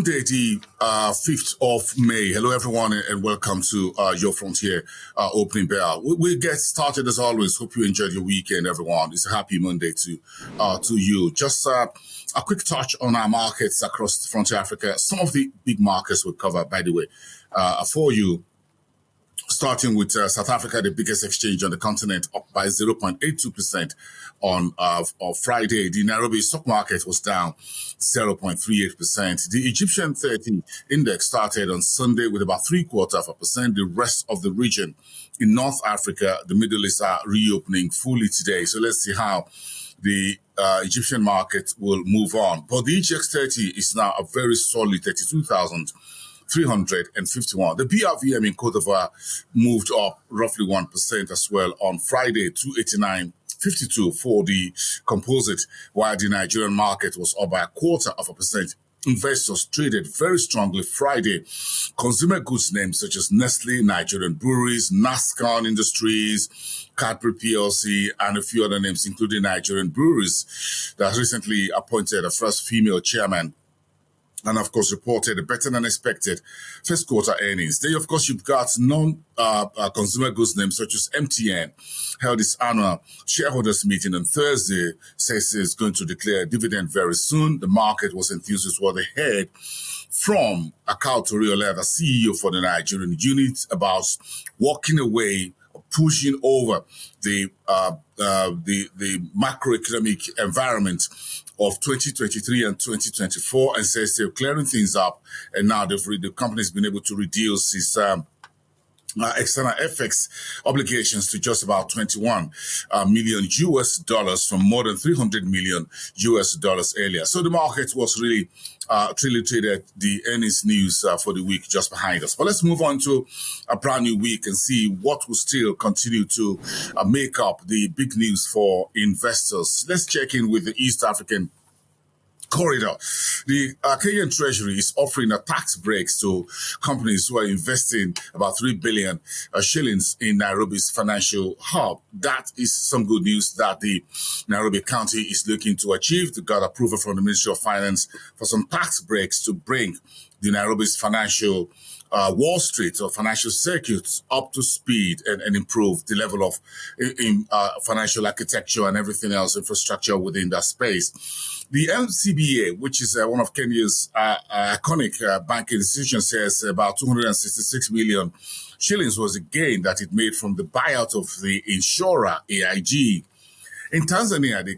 Monday, the 5th of May. Hello, everyone, and welcome to Your Frontier opening bell. We'll get started as always. Hope you enjoyed your weekend, everyone. It's a happy Monday to you. Just a quick touch on our markets across Frontier Africa. Some of the big markets we'll cover, by the way, for you. Starting with South Africa, the biggest exchange on the continent, up by 0.82% on Friday. The Nairobi stock market was down 0.38%. The Egyptian 30 index started on Sunday with about 0.75%. The rest of the region in North Africa, the Middle East are reopening fully today. So let's see how the Egyptian market will move on. But the EGX30 is now a very solid 32,351. The BRVM in Cote d'Ivoire moved up roughly 1% as well on Friday, 289.52 for the composite, while the Nigerian market was up by 0.25%. Investors traded very strongly Friday. Consumer goods names such as Nestle, Nigerian breweries, NASCON Industries, Cadbury PLC, and a few other names, including Nigerian breweries, that recently appointed a first female chairman, and of course reported better than expected first quarter earnings. Then, of course, you've got non-consumer goods names such as MTN, held its annual shareholders meeting on Thursday, says it's going to declare a dividend very soon. The market was enthused with what they heard from advertorial, the CEO for the Nigerian unit, about walking away, pushing over the macroeconomic environment of 2023 and 2024, and says they're clearing things up, and now the company's been able to reduce its external FX obligations to just about 21 million US dollars from more than 300 million US dollars earlier. So the market was really traded the earnings news for the week just behind us. But let's move on to a brand new week and see what will still continue to make up the big news for investors. Let's check in with the East African corridor. The Kenyan Treasury is offering a tax breaks to companies who are investing about 3 billion shillings in Nairobi's financial hub. That is some good news that the Nairobi County is looking to achieve. They got approval from the Ministry of Finance for some tax breaks to bring the Nairobi's financial Wall Street or financial circuits up to speed and improve the level of financial architecture and everything else, infrastructure within that space. The NCBA, which is one of Kenya's iconic banking institutions, says about 266 million shillings was the gain that it made from the buyout of the insurer AIG. In Tanzania, the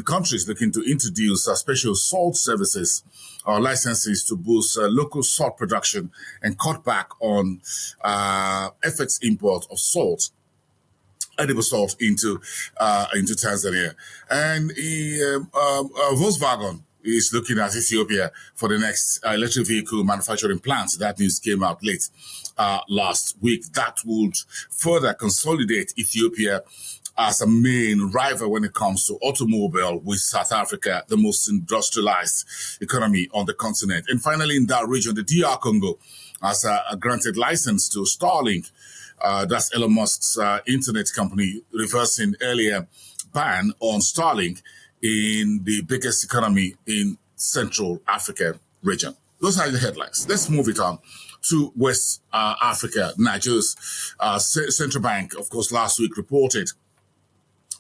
country is looking to introduce special salt services or licenses to boost local salt production and cut back on FX import of salt, edible salt, into Tanzania. And Volkswagen is looking at Ethiopia for the next electric vehicle manufacturing plant. That news came out late last week. That would further consolidate Ethiopia as a main rival when it comes to automobile with South Africa, the most industrialized economy on the continent. And finally, in that region, the DR Congo has a granted license to Starlink. That's Elon Musk's internet company, reversing earlier ban on Starlink in the biggest economy in Central Africa region. Those are the headlines. Let's move it on to West Africa. Nigeria's central bank, of course, last week reported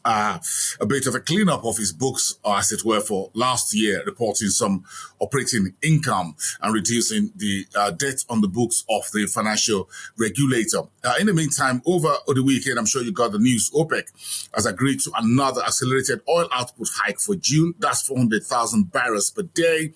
a bit of a cleanup of his books, as it were, for last year, reporting some operating income and reducing the debt on the books of the financial regulator. In the meantime, over the weekend, I'm sure you got the news, OPEC has agreed to another accelerated oil output hike for June. That's 400,000 barrels per day.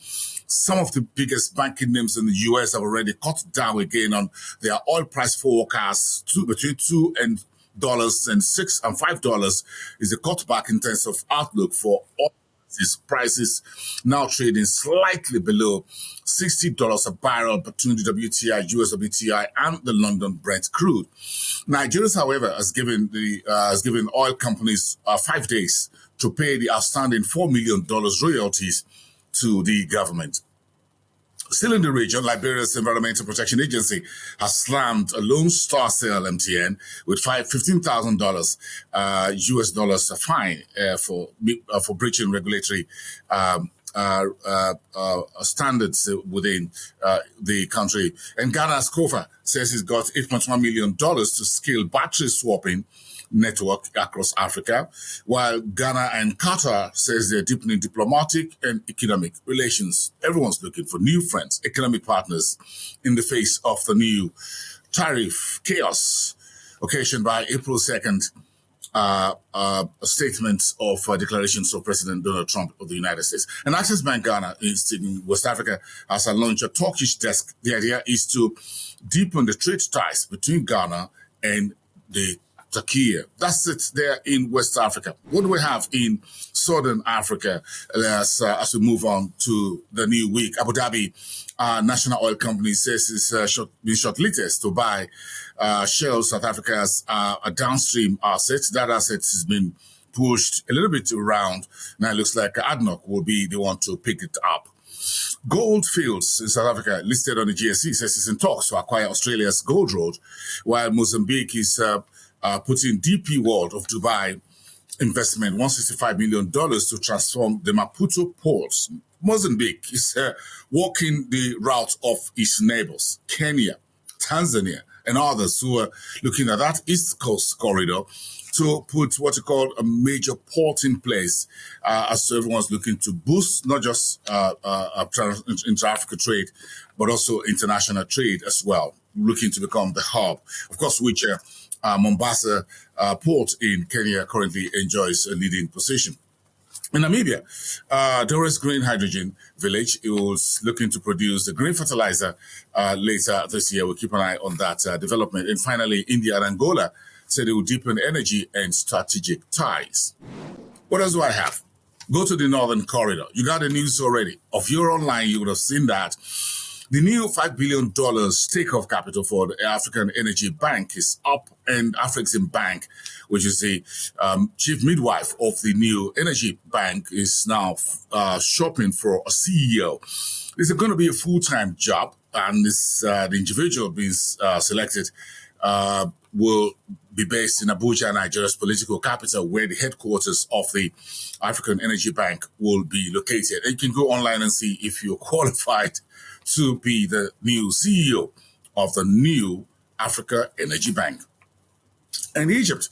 Some of the biggest banking names in the US have already cut down again on their oil price forecasts between $2 and $6 and $5 is a cutback in terms of outlook for oil prices, now trading slightly below $60 a barrel between the WTI, US WTI, and the London Brent crude. Nigeria, however, has given oil companies 5 days to pay the outstanding $4 million royalties to the government. Still in the region, Liberia's Environmental Protection Agency has slammed a Lone Star Cell MTN with $15,000 US dollars fine for breaching regulatory standards within the country. And Ghana's COFA says it's got $8.1 million to scale battery swapping network across Africa, while Ghana and Qatar says they're deepening diplomatic and economic relations. Everyone's looking for new friends, economic partners in the face of the new tariff chaos occasioned by April 2nd statements of declarations of President Donald Trump of the United States. And Access Bank Ghana in West Africa has launched a Turkish desk. The idea is to deepen the trade ties between Ghana and the Turkey. That's it there in West Africa. What do we have in Southern Africa as we move on to the new week? Abu Dhabi National Oil Company says it's been shortlisted to buy Shell South Africa's a downstream asset. That asset has been pushed a little bit around. Now it looks like ADNOC will be the one to pick it up. Gold Fields in South Africa, listed on the GSE, says it's in talks to acquire Australia's Gold Road, while Mozambique is putting DP World of Dubai investment $165 million to transform the Maputo ports. Mozambique is walking the route of its neighbors, Kenya, Tanzania, and others who are looking at that East Coast corridor to put what you call a major port in place, as so everyone's looking to boost not just intra-Africa trade, but also international trade as well, looking to become the hub, of course, which Mombasa port in Kenya currently enjoys a leading position. In Namibia, Doris Green Hydrogen Village is looking to produce the green fertilizer later this year. We'll keep an eye on that development. And finally, India and Angola said they will deepen energy and strategic ties. What else do I have? Go to the Northern Corridor. You got the news already. If you're online, you would have seen that. The new $5 billion takeoff capital for the African Energy Bank is up, and Afrexim Bank, which is the chief midwife of the new energy bank, is now shopping for a CEO. This is going to be a full-time job, and the individual being selected will be based in Abuja, Nigeria's political capital, where the headquarters of the African Energy Bank will be located. And you can go online and see if you're qualified to be the new CEO of the new Africa Energy Bank. And Egypt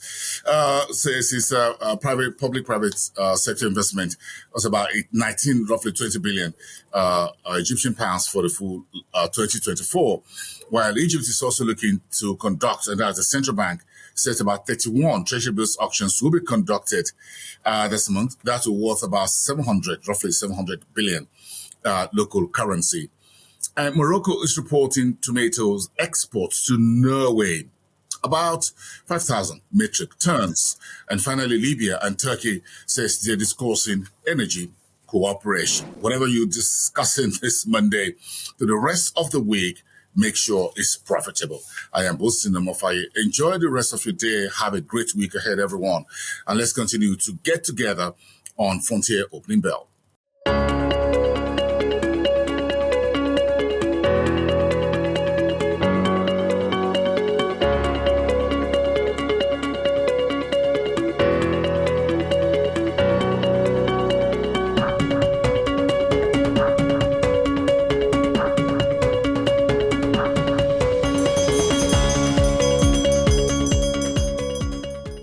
says its public-private sector investment was about roughly 20 billion Egyptian pounds for the full 2024, while Egypt is also looking to conduct, and as the central bank says, about 31 treasury bills auctions will be conducted this month. That will worth about roughly 700 billion local currency. And Morocco is reporting tomatoes exports to Norway, about 5,000 metric tons. And finally, Libya and Turkey says they're discussing energy cooperation. Whatever you're discussing this Monday to the rest of the week, make sure it's profitable. I am Boasting Namofaye. Enjoy the rest of your day. Have a great week ahead, everyone. And let's continue to get together on Frontier Opening Bell.